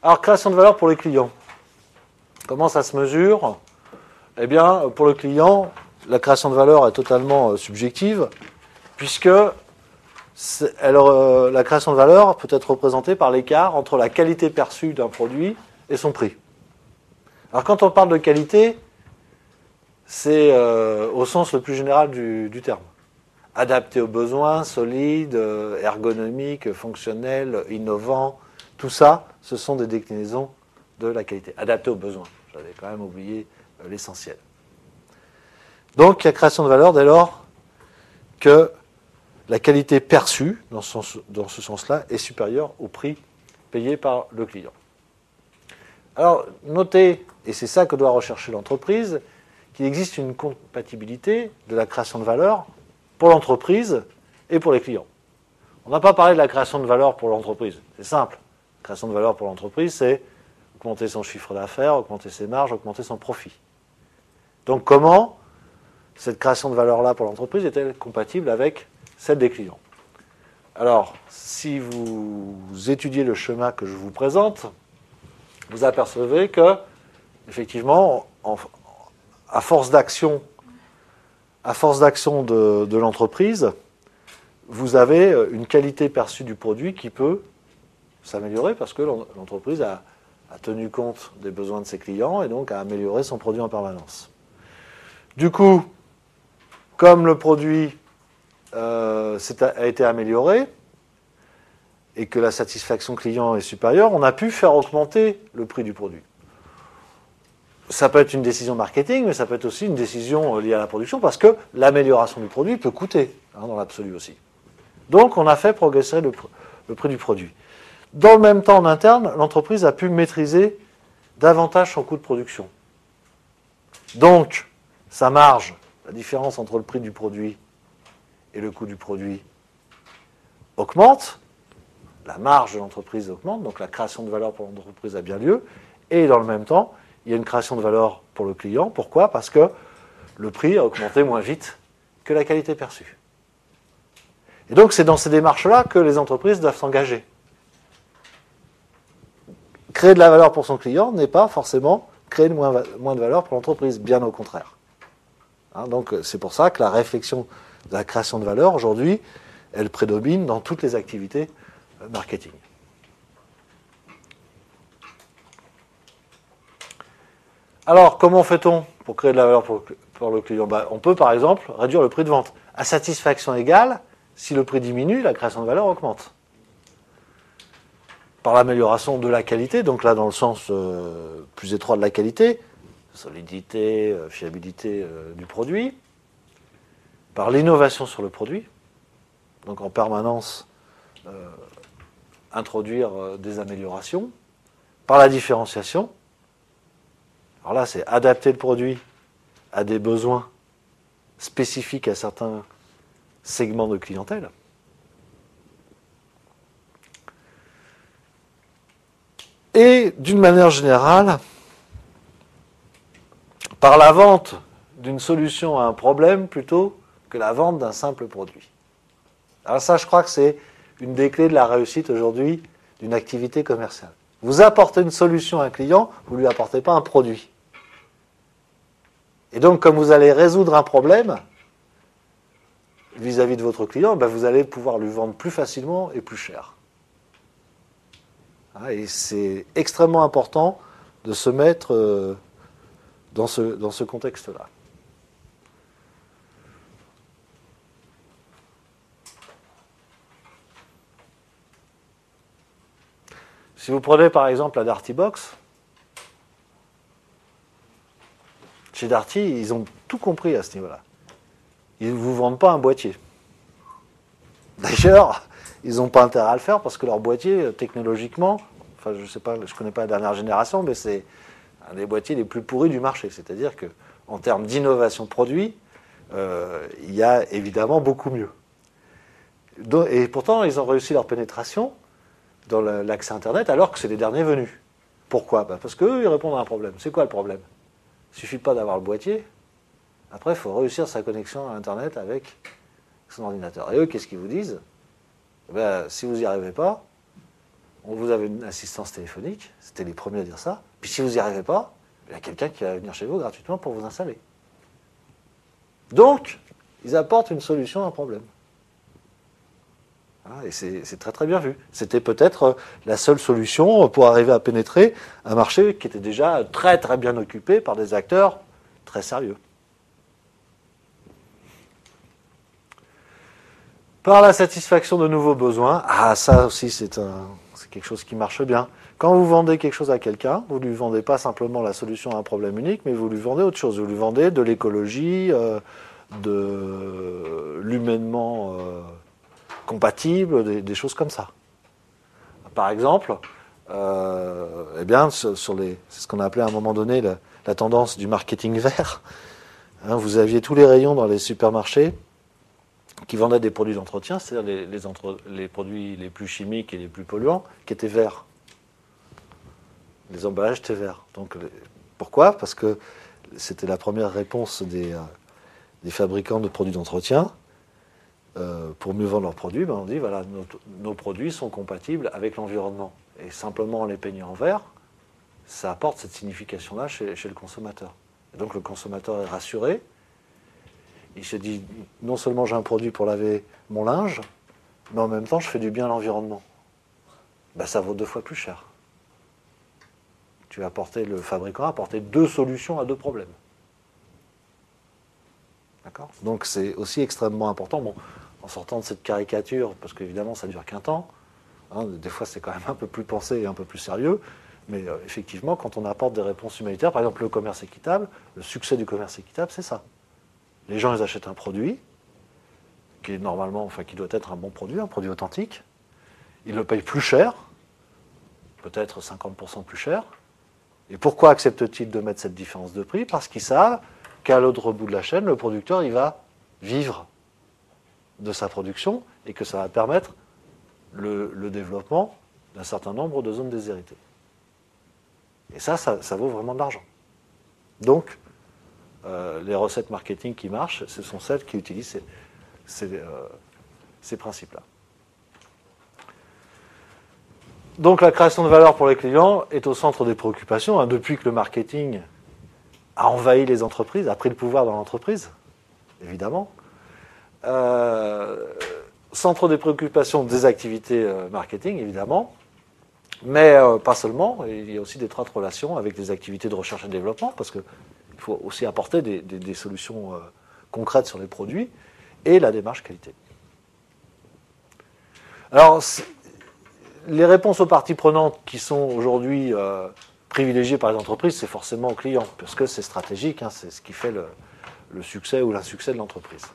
Alors, création de valeur pour les clients. Comment ça se mesure? Eh bien, pour le client, la création de valeur est totalement subjective, puisque la création de valeur peut être représentée par l'écart entre la qualité perçue d'un produit et son prix. Alors, quand on parle de qualité, c'est au sens le plus général du terme. Adapté aux besoins, solide, ergonomique, fonctionnel, innovant, tout ça, ce sont des déclinaisons de la qualité. Adapté aux besoins. J'avais quand même oublié l'essentiel. Donc, il y a création de valeur dès lors que la qualité perçue, dans ce sens-là, est supérieure au prix payé par le client. Alors, notez, et c'est ça que doit rechercher l'entreprise, qu'il existe une compatibilité de la création de valeur pour l'entreprise et pour les clients. On n'a pas parlé de la création de valeur pour l'entreprise. C'est simple. La création de valeur pour l'entreprise, c'est augmenter son chiffre d'affaires, augmenter ses marges, augmenter son profit. Donc comment cette création de valeur-là pour l'entreprise est-elle compatible avec celle des clients? Alors, si vous étudiez le schéma que je vous présente, vous apercevez que, effectivement, à force d'action de l'entreprise, vous avez une qualité perçue du produit qui peut s'améliorer parce que l'entreprise a tenu compte des besoins de ses clients et donc a amélioré son produit en permanence. Du coup, comme le produit a été amélioré et que la satisfaction client est supérieure, on a pu faire augmenter le prix du produit. Ça peut être une décision marketing, mais ça peut être aussi une décision liée à la production, parce que l'amélioration du produit peut coûter, dans l'absolu aussi. Donc, on a fait progresser le prix du produit. Dans le même temps, en interne, l'entreprise a pu maîtriser davantage son coût de production. Donc, sa marge, la différence entre le prix du produit et le coût du produit, augmente. La marge de l'entreprise augmente, donc la création de valeur pour l'entreprise a bien lieu. Et dans le même temps, il y a une création de valeur pour le client. Pourquoi? Parce que le prix a augmenté moins vite que la qualité perçue. Et donc, c'est dans ces démarches-là que les entreprises doivent s'engager. Créer de la valeur pour son client n'est pas forcément créer moins de valeur pour l'entreprise, bien au contraire. Donc, c'est pour ça que la réflexion de la création de valeur, aujourd'hui, elle prédomine dans toutes les activités marketing. Alors, comment fait-on pour créer de la valeur pour le client? On peut, par exemple, réduire le prix de vente. À satisfaction égale, si le prix diminue, la création de valeur augmente. Par l'amélioration de la qualité, donc là, dans le sens plus étroit de la qualité, solidité, fiabilité du produit. Par l'innovation sur le produit, donc en permanence introduire des améliorations. Par la différenciation. Alors là, c'est adapter le produit à des besoins spécifiques à certains segments de clientèle. Et d'une manière générale, par la vente d'une solution à un problème plutôt que la vente d'un simple produit. Alors ça, je crois que c'est une des clés de la réussite aujourd'hui d'une activité commerciale. Vous apportez une solution à un client, vous ne lui apportez pas un produit. Et donc, comme vous allez résoudre un problème vis-à-vis de votre client, vous allez pouvoir lui vendre plus facilement et plus cher. Et c'est extrêmement important de se mettre dans ce contexte-là. Si vous prenez par exemple la Darty Box, chez Darty, ils ont tout compris à ce niveau-là. Ils ne vous vendent pas un boîtier. D'ailleurs, ils n'ont pas intérêt à le faire parce que leur boîtier, technologiquement, enfin je sais pas, je ne connais pas la dernière génération, mais c'est un des boîtiers les plus pourris du marché. C'est-à-dire qu'en termes d'innovation produit, il y a évidemment beaucoup mieux. Et pourtant, ils ont réussi leur pénétration dans l'accès Internet alors que c'est les derniers venus. Pourquoi? Parce qu'eux, ils répondent à un problème. C'est quoi le problème? Il ne suffit pas d'avoir le boîtier. Après, il faut réussir sa connexion à Internet avec son ordinateur. Et eux, qu'est-ce qu'ils vous disent? Si vous n'y arrivez pas, vous avez une assistance téléphonique, c'était les premiers à dire ça. Puis si vous n'y arrivez pas, il y a quelqu'un qui va venir chez vous gratuitement pour vous installer. Donc, ils apportent une solution à un problème. Et c'est très très bien vu. C'était peut-être la seule solution pour arriver à pénétrer un marché qui était déjà très très bien occupé par des acteurs très sérieux. Par la satisfaction de nouveaux besoins, ça aussi c'est quelque chose qui marche bien. Quand vous vendez quelque chose à quelqu'un, vous ne lui vendez pas simplement la solution à un problème unique, mais vous lui vendez autre chose. Vous lui vendez de l'écologie, de l'humainement compatible, des choses comme ça. Par exemple, c'est ce qu'on a appelé à un moment donné la tendance du marketing vert. Vous aviez tous les rayons dans les supermarchés qui vendaient des produits d'entretien, c'est-à-dire les produits les plus chimiques et les plus polluants, qui étaient verts. Les emballages étaient verts. Donc, pourquoi ? Parce que c'était la première réponse des fabricants de produits d'entretien. Pour mieux vendre leurs produits, on dit voilà, nos produits sont compatibles avec l'environnement. Et simplement en les peignant en vert, ça apporte cette signification-là chez le consommateur. Et donc le consommateur est rassuré. Il se dit non seulement j'ai un produit pour laver mon linge, mais en même temps je fais du bien à l'environnement. Ça vaut 2 fois plus cher. Le fabricant a apporté 2 solutions à 2 problèmes. D'accord ? Donc c'est aussi extrêmement important. Bon, en sortant de cette caricature, parce qu'évidemment ça ne dure qu'un temps, des fois c'est quand même un peu plus pensé et un peu plus sérieux, mais effectivement quand on apporte des réponses humanitaires, par exemple le commerce équitable, le succès du commerce équitable c'est ça. Les gens ils achètent un produit qui est normalement, qui doit être un bon produit, un produit authentique, ils le payent plus cher, peut-être 50% plus cher, et pourquoi acceptent-ils de mettre cette différence de prix ? Parce qu'ils savent qu'à l'autre bout de la chaîne, le producteur il va vivre de sa production et que ça va permettre le développement d'un certain nombre de zones déshéritées. Et ça vaut vraiment de l'argent. Donc, les recettes marketing qui marchent, ce sont celles qui utilisent ces principes-là. Donc, la création de valeur pour les clients est au centre des préoccupations. Depuis que le marketing a envahi les entreprises, a pris le pouvoir dans l'entreprise, évidemment. Centre des préoccupations des activités marketing, évidemment, mais pas seulement. Il y a aussi d'étroites relations avec les activités de recherche et développement, parce qu'il faut aussi apporter des solutions concrètes sur les produits, et la démarche qualité. Alors, les réponses aux parties prenantes qui sont aujourd'hui privilégiées par les entreprises, c'est forcément aux clients, parce que c'est stratégique, c'est ce qui fait le succès ou l'insuccès de l'entreprise.